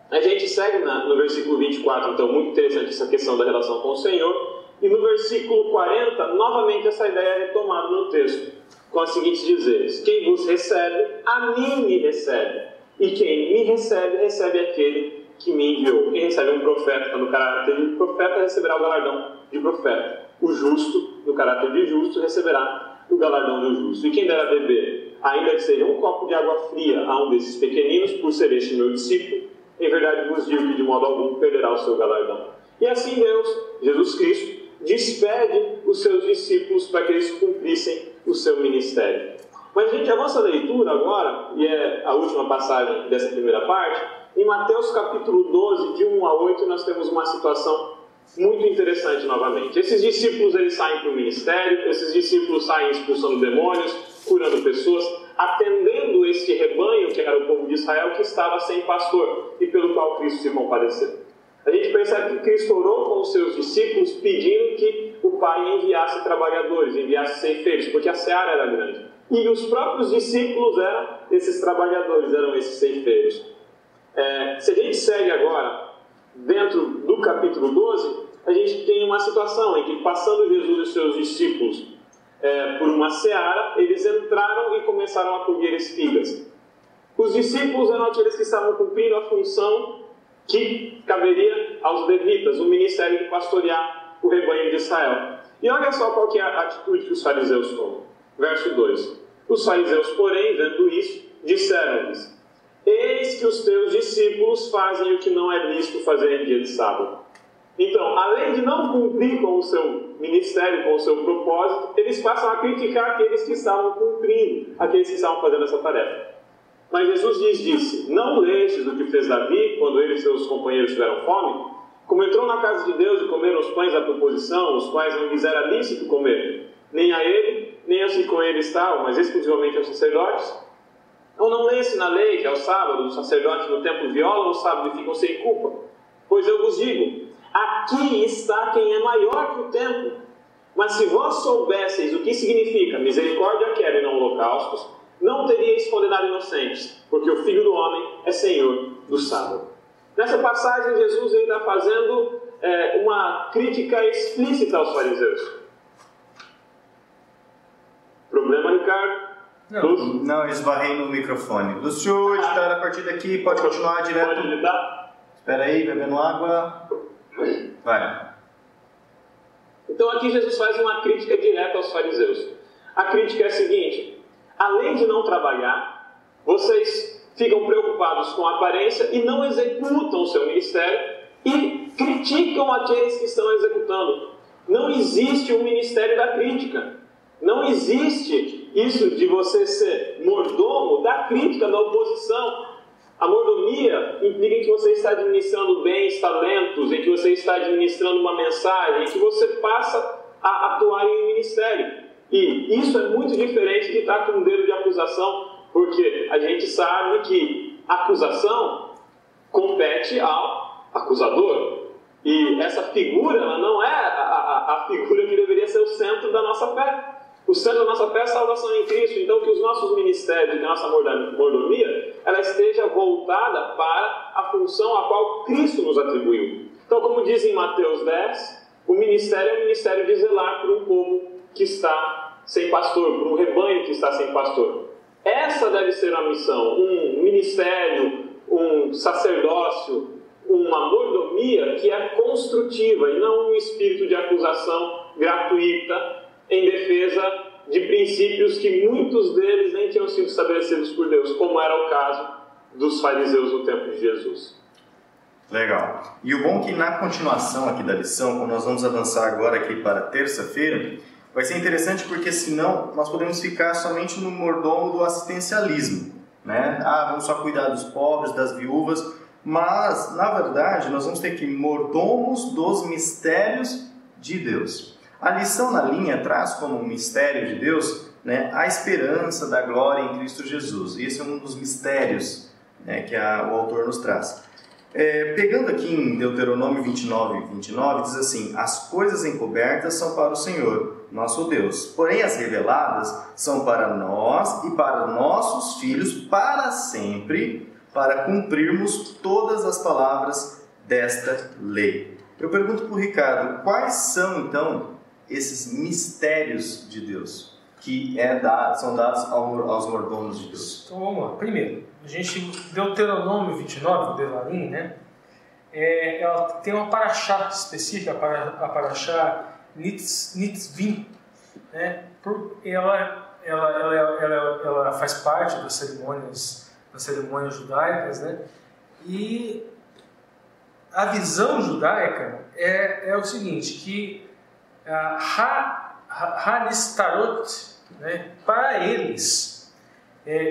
A gente segue no versículo 24, então, muito interessante essa questão da relação com o Senhor. E no versículo 40, novamente essa ideia é retomada no texto, com os seguintes dizeres: quem vos recebe, a mim me recebe. E quem me recebe, recebe aquele que me enviou. Quem recebe um profeta no caráter de profeta, receberá o galardão de profeta. O justo, no caráter de justo, receberá o galardão do justo. E quem der a beber, ainda que seja um copo de água fria a um desses pequeninos, por ser este meu discípulo, em verdade vos digo que de modo algum perderá o seu galardão. E assim Deus, Jesus Cristo, despede os seus discípulos para que eles cumprissem o seu ministério. Mas, gente, a nossa leitura agora, e é a última passagem dessa primeira parte, em Mateus capítulo 12, de 1 a 8, nós temos uma situação muito interessante novamente. Esses discípulos, eles saem para o ministério, esses discípulos saem expulsando demônios, curando pessoas, atendendo este rebanho, que era o povo de Israel, que estava sem pastor, e pelo qual Cristo se compadeceu. A gente percebe que Cristo orou com os seus discípulos, pedindo que o Pai enviasse trabalhadores, enviasse ceifeiros, porque a seara era grande. E os próprios discípulos eram esses trabalhadores, eram esses ceifeiros. Se a gente segue agora, dentro do capítulo 12, a gente tem uma situação em que, passando Jesus e os seus discípulos por uma seara, eles entraram e começaram a colher espigas. Os discípulos eram aqueles que estavam cumprindo a função que caberia aos levitas, o ministério de pastorear o rebanho de Israel. E olha só qual que é a atitude que os fariseus tomam. Verso 2. Os fariseus, porém, vendo isso, disseram-lhes: eis que os teus discípulos fazem o que não é lícito fazer em dia de sábado. Então, além de não cumprir com o seu ministério, com o seu propósito, eles passam a criticar aqueles que estavam cumprindo, aqueles que estavam fazendo essa tarefa. Mas Jesus lhes disse: não lestes o que fez Davi quando ele e seus companheiros tiveram fome? Como entrou na casa de Deus e comeram os pães da proposição, os quais não lhes era lícito comer, nem a ele, nem aos que com ele estavam, mas exclusivamente aos sacerdotes? Ou não lê-se na lei que ao sábado os sacerdotes no templo violam o sábado e ficam sem culpa? Pois eu vos digo, aqui está quem é maior que o templo. Mas se vós soubesseis o que significa misericórdia quero e não holocaustos, não teríeis condenado inocentes, porque o Filho do Homem é Senhor do sábado. Nessa passagem, Jesus está fazendo uma crítica explícita aos fariseus. Problema, Ricardo? Não, esbarrei no microfone. Lúcio, editar a partir daqui, pode continuar direto. Pode editar? Espera aí, bebendo água. Vai. Então aqui Jesus faz uma crítica direta aos fariseus. A crítica é a seguinte: além de não trabalhar, vocês ficam preocupados com a aparência e não executam o seu ministério e criticam aqueles que estão executando. Não existe um ministério da crítica. Não existe isso de você ser mordomo da crítica, da oposição. A mordomia implica que você está administrando bens, talentos, em que você está administrando uma mensagem, em que você passa a atuar em um ministério. E isso é muito diferente de estar com um dedo de acusação, porque a gente sabe que a acusação compete ao acusador. E essa figura, ela não é a figura que deveria ser o centro da nossa fé. O centro da nossa fé é a salvação em Cristo. Então, que os nossos ministérios, que a nossa mordomia, ela esteja voltada para a função a qual Cristo nos atribuiu. Então, como diz em Mateus 10, o ministério é o ministério de zelar por um povo que está sem pastor, por um rebanho que está sem pastor. Essa deve ser a missão. Um ministério, um sacerdócio, uma mordomia que é construtiva e não um espírito de acusação gratuita em defesa de princípios que muitos deles nem tinham sido estabelecidos por Deus, como era o caso dos fariseus no tempo de Jesus. Legal. E o bom é que na continuação aqui da lição, como nós vamos avançar agora aqui para terça-feira, vai ser interessante porque senão nós podemos ficar somente no mordomo do assistencialismo, né? Vamos só cuidar dos pobres, das viúvas, mas na verdade nós vamos ter que mordomos dos mistérios de Deus. A lição na linha traz como um mistério de Deus, né, a esperança da glória em Cristo Jesus. Esse é um dos mistérios, né, que o autor nos traz. Pegando aqui em Deuteronômio 29, diz assim: as coisas encobertas são para o Senhor, nosso Deus, porém as reveladas são para nós e para nossos filhos para sempre, para cumprirmos todas as palavras desta lei. Eu pergunto para o Ricardo, quais são então esses mistérios de Deus que são dados aos mordomos de Deus? Então vamos lá. Primeiro, a gente Deuteronômio 29, Devarim, né? Ela tem uma paraxá específica, a paraxá Nitzvim, né? Ela faz parte das cerimônias judaicas, né? E a visão judaica é o seguinte, que Hanistarot, né, para eles,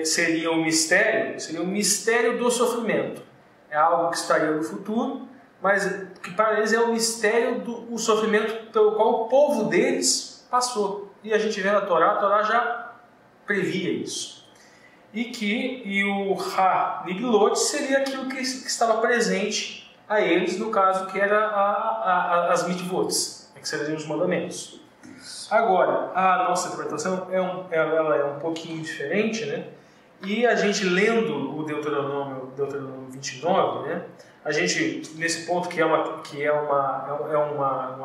seria o mistério do sofrimento. É algo que estaria no futuro, mas que para eles é o mistério do sofrimento pelo qual o povo deles passou. E a gente vê na Torá, a Torá já previa isso. E o Ha-Niglot seria aquilo que estava presente a eles, no caso que era as mitvot, que seriam os mandamentos. Agora, a nossa interpretação ela é um pouquinho diferente, né? E a gente lendo o Deuteronômio 29, né? A gente, nesse ponto que é uma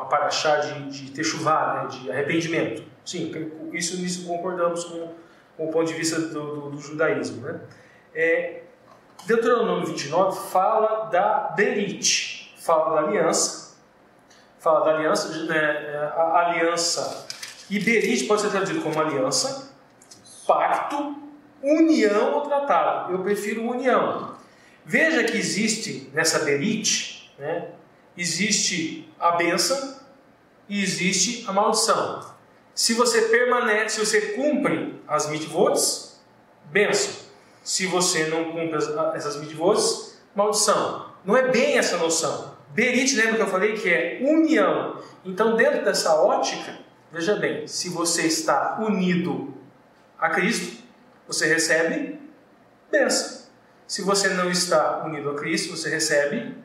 paraxá de techuvá, né? De arrependimento. Sim, nisso concordamos com o ponto de vista do judaísmo, né? Deuteronômio 29 fala da berit, fala da aliança, né? A aliança, e berit pode ser traduzido como aliança, pacto, união ou tratado. Eu prefiro união. Veja que existe nessa berit, né? Existe a bênção e existe a maldição. Se você cumpre as mitvots, bênção. Se você não cumpre essas mitvots, maldição. Não é bem essa noção. Berit, lembra que eu falei que é união. Então, dentro dessa ótica, veja bem, se você está unido a Cristo, você recebe bênção. Se você não está unido a Cristo, você recebe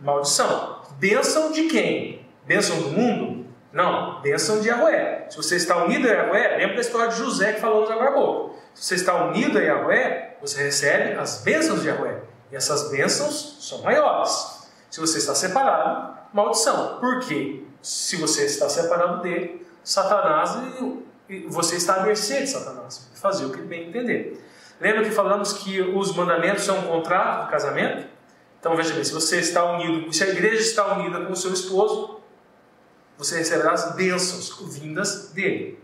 maldição. Bênção de quem? Bênção do mundo? Não, bênção de Yahweh. Se você está unido a Yahweh, lembra da história de José que falamos agora há pouco. Se você está unido a Yahweh, você recebe as bênçãos de Yahweh. E essas bênçãos são maiores. Se você está separado, maldição. Por quê? Se você está separado dele, Satanás, você está à mercê de Satanás. Fazer o que ele bem entender. Lembra que falamos que os mandamentos são um contrato de casamento? Então veja bem, se a igreja está unida com o seu esposo, você receberá as bênçãos vindas dele.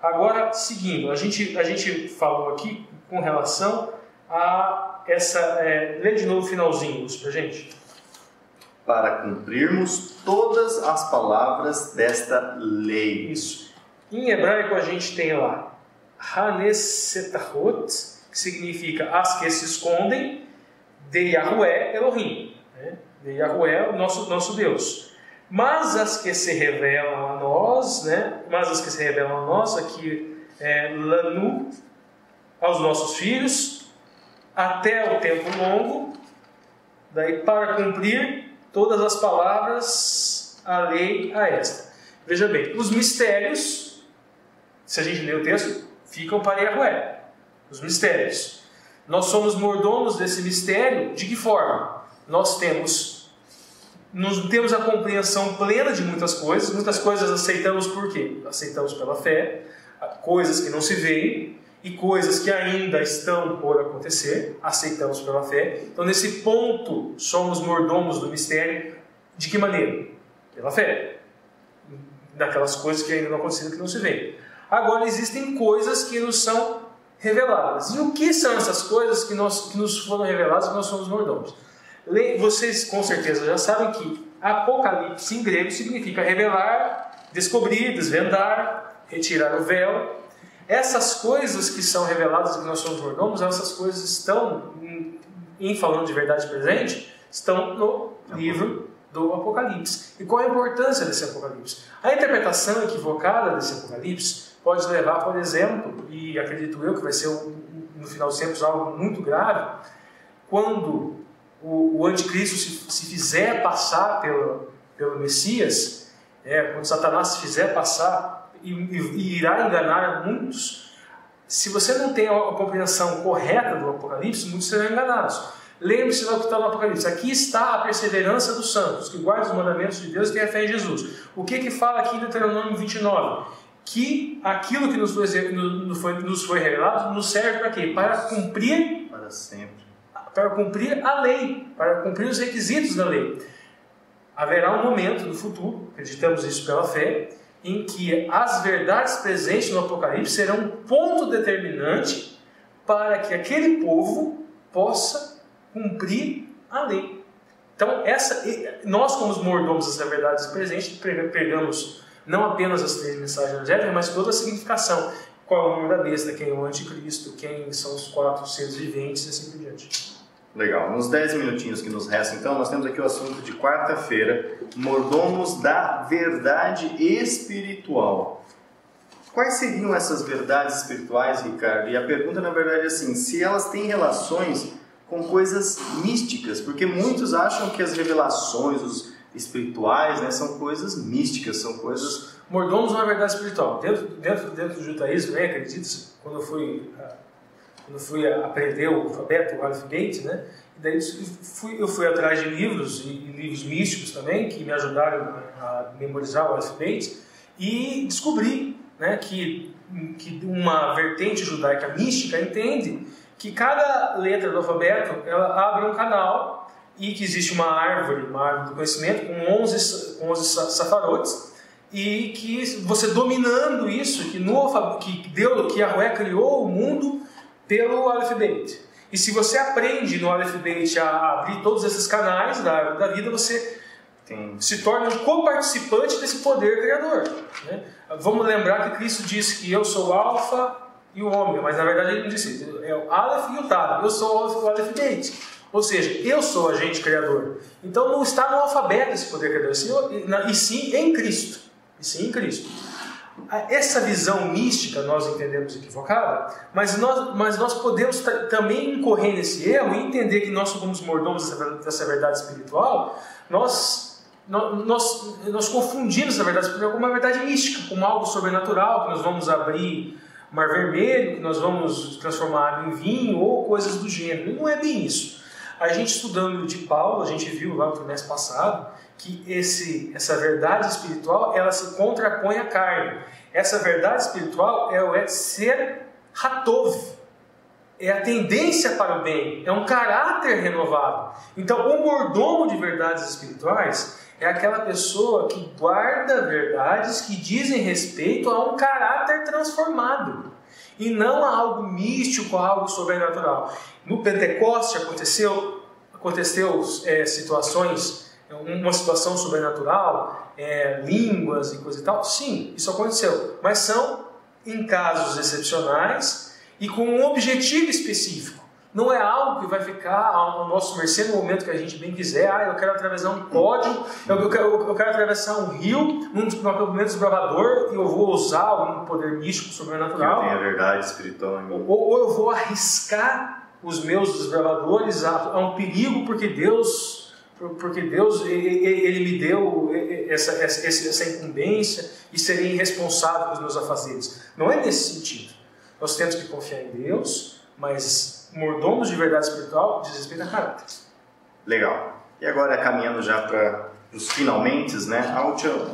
Agora, seguindo, a gente falou aqui com relação a essa... lê de novo o finalzinho, Lúcio, pra gente. Para cumprirmos todas as palavras desta lei. Isso. Em hebraico a gente tem lá Hanesetahot, que significa as que se escondem, de Yahweh Elohim, né? De Yahweh, o nosso Deus. Mas as que se revelam a nós, né? Aqui Lanu, aos nossos filhos, até o tempo longo, daí para cumprir todas as palavras, a lei a esta. Veja bem, os mistérios, se a gente ler o texto, ficam para Yahweh. Os mistérios. Nós somos mordomos desse mistério. De que forma? Nós temos a compreensão plena de muitas coisas aceitamos por quê? Aceitamos pela fé, coisas que não se veem e coisas que ainda estão por acontecer, aceitamos pela fé. Então, nesse ponto, somos mordomos do mistério. De que maneira? Pela fé. Daquelas coisas que ainda não aconteceram, que não se veem. Agora, existem coisas que nos são reveladas. E o que são essas coisas que nos foram reveladas, que nós somos mordomos? Vocês com certeza já sabem que Apocalipse em grego significa revelar, descobrir, desvendar, retirar o véu. Essas coisas que são reveladas e que nós somos mordomos, essas coisas estão, em falando de verdade presente, estão no livro do Apocalipse. E qual a importância desse Apocalipse? A interpretação equivocada desse Apocalipse pode levar, por exemplo, e acredito eu que vai ser no final dos tempos algo muito grave, quando o anticristo se fizer passar pelo Messias, quando Satanás se fizer passar e irá enganar muitos. Se você não tem a compreensão correta do Apocalipse, muitos serão enganados. Lembre-se do que está no Apocalipse. Aqui está a perseverança dos santos, que guardam os mandamentos de Deus e têm a fé em Jesus. O que fala aqui em Deuteronômio 29? Que aquilo que nos foi revelado nos serve para quê? Para cumprir para sempre. Para cumprir a lei, para cumprir os requisitos da lei. Haverá um momento no futuro, acreditamos isso pela fé, em que as verdades presentes no Apocalipse serão um ponto determinante para que aquele povo possa cumprir a lei. Então, nós como os mordomos dessas verdades presentes, pregamos não apenas as 3 mensagens evangélicas, mas toda a significação. Qual é o nome da besta, quem é o anticristo, quem são os 4 seres viventes e assim por diante. Legal. Nos 10 minutinhos que nos restam, então, nós temos aqui o assunto de quarta-feira, mordomos da verdade espiritual. Quais seriam essas verdades espirituais, Ricardo? E a pergunta, na verdade, é assim, se elas têm relações com coisas místicas, porque muitos acham que as revelações, os espirituais, né, são coisas místicas, são coisas... Mordomos é uma verdade espiritual. Dentro do judaísmo, acredita-se, quando eu fui aprender o alfabeto, o alfabeto, né, e daí eu fui atrás de livros, e livros místicos também, que me ajudaram a memorizar o alfabeto, e descobri, né, que uma vertente judaica mística entende que cada letra do alfabeto ela abre um canal e que existe uma árvore do conhecimento com 11 safarotes e que você dominando isso, que Yahweh criou o mundo pelo alfabeto. E se você aprende no alfabeto a abrir todos esses canais da vida, você se torna um coparticipante desse poder criador, né? Vamos lembrar que Cristo disse que eu sou o alfa e o ômega, mas na verdade ele não disse isso, é o Aleph e o Tav, eu sou o alfabeto, ou seja, eu sou o agente criador. Então não está no alfabeto esse poder criador, e sim em Cristo. Essa visão mística nós entendemos equivocada, mas nós podemos também incorrer nesse erro e entender que nós somos mordomos dessa verdade espiritual. Nós confundimos essa verdade espiritual com uma verdade mística, com algo sobrenatural, que nós vamos abrir o Mar Vermelho, que nós vamos transformar água em vinho ou coisas do gênero. Não é bem isso. A gente estudando o livro de Paulo, a gente viu lá no trimestre passado que essa verdade espiritual ela se contrapõe à carne. Essa verdade espiritual é o Etzer Hatov, é a tendência para o bem, é um caráter renovado. Então, o mordomo de verdades espirituais é aquela pessoa que guarda verdades que dizem respeito a um caráter transformado e não a algo místico, a algo sobrenatural. No Pentecoste aconteceu situações, uma situação sobrenatural, línguas e coisa e tal. Sim, isso aconteceu, mas são em casos excepcionais e com um objetivo específico. Não é algo que vai ficar ao nosso mercê no momento que a gente bem quiser. Eu quero atravessar um código, eu quero atravessar um rio num momento desbravador e eu vou usar algum poder místico sobrenatural. Que eu tenho a verdade espiritual em mim. Ou eu vou arriscar os meus desbravadores a um perigo porque Deus ele me deu essa incumbência e serei irresponsável pelos meus afazeres. Não é nesse sentido. Nós temos que confiar em Deus, mas mordomos de verdade espiritual diz respeito a caráter. Legal. E agora, caminhando já para os finalmente, né?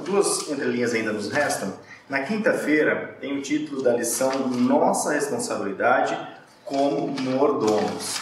Duas entrelinhas ainda nos restam. Na quinta-feira tem o título da lição Nossa Responsabilidade como Mordomos.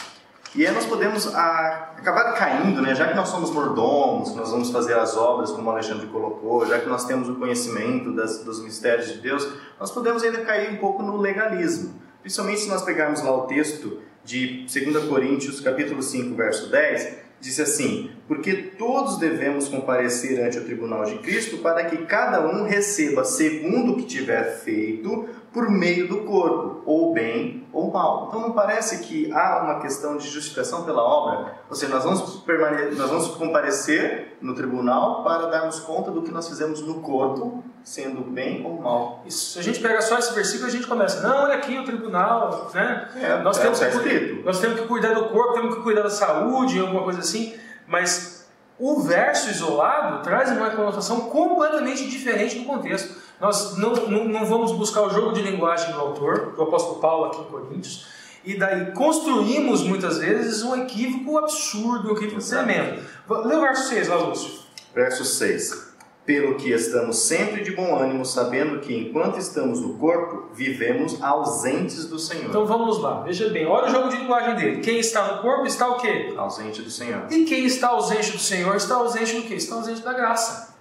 E aí nós podemos acabar caindo, né? Já que nós somos mordomos, nós vamos fazer as obras como o Alexandre colocou, já que nós temos o conhecimento dos mistérios de Deus, nós podemos ainda cair um pouco no legalismo. Principalmente se nós pegarmos lá o texto de 2 Coríntios, capítulo 5, verso 10, diz assim: porque todos devemos comparecer ante o tribunal de Cristo para que cada um receba segundo o que tiver feito por meio do corpo, ou bem ou mal. Então não parece que há uma questão de justificação pela obra? Ou seja, nós vamos comparecer no tribunal para darmos conta do que nós fizemos no corpo, sendo bem ou mal. Isso. Se a gente pega só esse versículo, a gente começa, não, olha aqui o tribunal, né? Nós temos que cuidar do corpo, temos que cuidar da saúde, alguma coisa assim, mas o verso isolado traz uma conotação completamente diferente do contexto. Nós não vamos buscar o jogo de linguagem do autor, do apóstolo Paulo aqui em Coríntios, e daí construímos muitas vezes um equívoco absurdo, um equívoco tremendo. Lê o verso 6 lá, Lúcio. Verso 6. Pelo que estamos sempre de bom ânimo, sabendo que enquanto estamos no corpo, vivemos ausentes do Senhor. Então vamos lá, veja bem, olha o jogo de linguagem dele. Quem está no corpo está o quê? Ausente do Senhor. E quem está ausente do Senhor está ausente do quê? Está ausente da graça.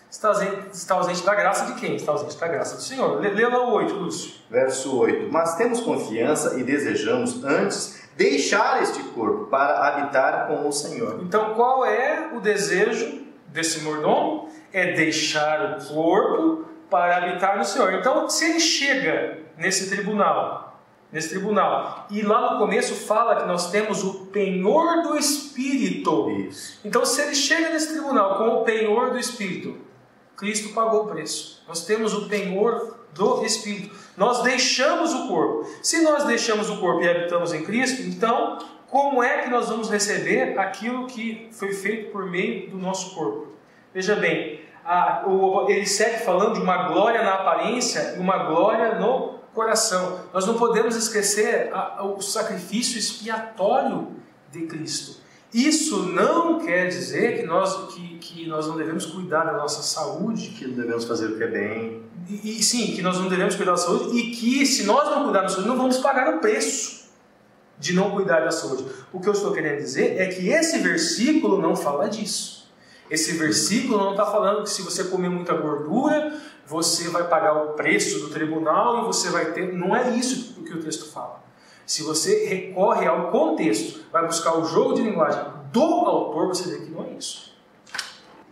Está ausente da graça de quem? Está ausente da graça do Senhor. Lê lá o 8, Lúcio. Verso 8. Mas temos confiança e desejamos antes deixar este corpo para habitar com o Senhor. Então qual é o desejo desse mordomo? É deixar o corpo para habitar no Senhor. Então se ele chega nesse tribunal, e lá no começo fala que nós temos o penhor do Espírito. Isso. Então se ele chega nesse tribunal com o penhor do Espírito, Cristo pagou o preço. Nós temos o penhor do Espírito. Nós deixamos o corpo. Se nós deixamos o corpo e habitamos em Cristo, então, como é que nós vamos receber aquilo que foi feito por meio do nosso corpo? Veja bem, ele segue falando de uma glória na aparência e uma glória no coração. Nós não podemos esquecer o sacrifício expiatório de Cristo. Isso não quer dizer que nós não devemos cuidar da nossa saúde. Que não devemos fazer o que é bem. Sim, que nós não devemos cuidar da saúde e que se nós não cuidarmos da saúde, não vamos pagar o preço de não cuidar da saúde. O que eu estou querendo dizer é que esse versículo não fala disso. Esse versículo não está falando que se você comer muita gordura, você vai pagar o preço do tribunal e você vai ter... Não é isso que o texto fala. Se você recorre ao contexto, vai buscar o jogo de linguagem do autor, você vê que não é isso.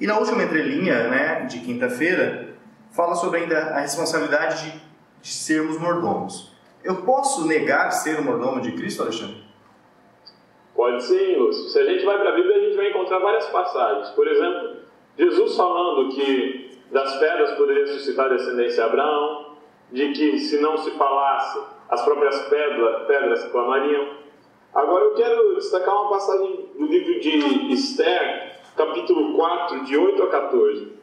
E na última entrelinha, né, de quinta-feira, fala sobre ainda a responsabilidade de sermos mordomos. Eu posso negar ser o mordomo de Cristo, Alexandre? Pode sim, Lúcio. Se a gente vai para a Bíblia, a gente vai encontrar várias passagens. Por exemplo, Jesus falando que das pedras poderia suscitar descendência a Abraão, de que se não se falasse, as próprias pedras clamariam. Agora eu quero destacar uma passagem do livro de Esther, capítulo 4, de 8 a 14.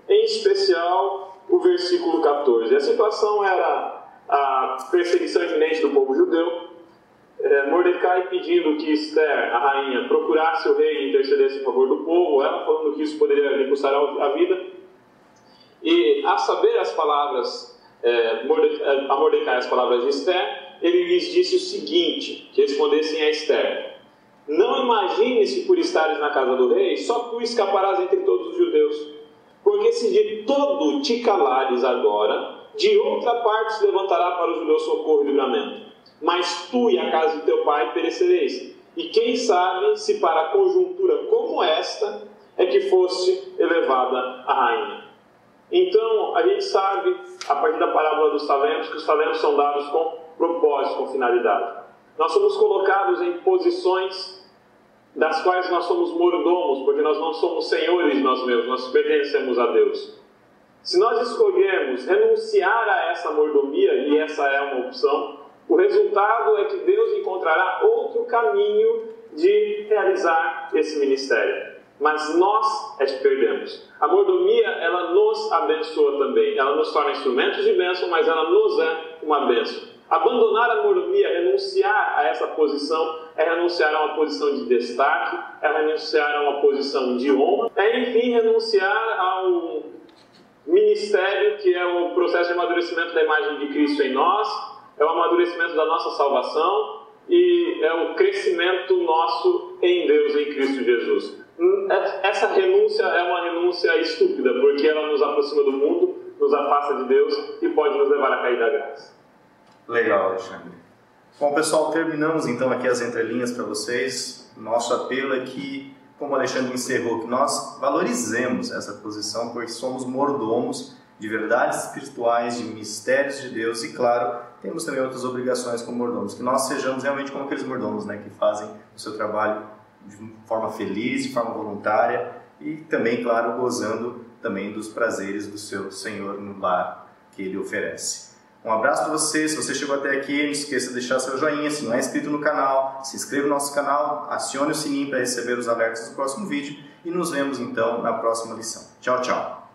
Em especial, o versículo 14. A situação era a perseguição iminente do povo judeu. Mordecai pedindo que Esther, a rainha, procurasse o rei e intercedesse em favor do povo, ela falando que isso poderia lhe custar a vida. E, a saber as palavras, a Mordecai as palavras de Esther, ele lhes disse o seguinte, que respondessem a Esther: não imagines que por estares na casa do rei, só tu escaparás entre todos os judeus, porque se de todo te calares agora, de outra parte se levantará para os judeus socorro e livramento. Mas tu e a casa de teu pai perecereis. E quem sabe se para conjuntura como esta é que fosse elevada a rainha. Então, a gente sabe, a partir da parábola dos talentos, que os talentos são dados com propósito, com finalidade. Nós somos colocados em posições das quais nós somos mordomos, porque nós não somos senhores de nós mesmos, nós pertencemos a Deus. Se nós escolhermos renunciar a essa mordomia, e essa é uma opção, o resultado é que Deus encontrará outro caminho de realizar esse ministério. Mas nós é que perdemos. A mordomia, ela nos abençoa também. Ela nos torna instrumentos de bênção, mas ela nos é uma bênção. Abandonar a mordomia, renunciar a essa posição, é renunciar a uma posição de destaque, é renunciar a uma posição de honra, é enfim renunciar ao ministério que é o processo de amadurecimento da imagem de Cristo em nós, é o amadurecimento da nossa salvação e é o crescimento nosso em Deus, em Cristo Jesus. Essa renúncia é uma renúncia estúpida, porque ela nos aproxima do mundo, nos afasta de Deus e pode nos levar a cair da graça. Legal, Alexandre. Bom, pessoal, terminamos então aqui as entrelinhas para vocês. Nosso apelo é que, como o Alexandre encerrou, que nós valorizemos essa posição, porque somos mordomos de verdades espirituais, de mistérios de Deus e, claro, temos também outras obrigações como mordomos, que nós sejamos realmente como aqueles mordomos, né, que fazem o seu trabalho de forma feliz, de forma voluntária e também, claro, gozando também dos prazeres do seu Senhor no lar que Ele oferece. Um abraço para você. Se você chegou até aqui, não esqueça de deixar seu joinha. Se não é inscrito no canal, se inscreva no nosso canal, acione o sininho para receber os alertas do próximo vídeo e nos vemos então na próxima lição. Tchau, tchau!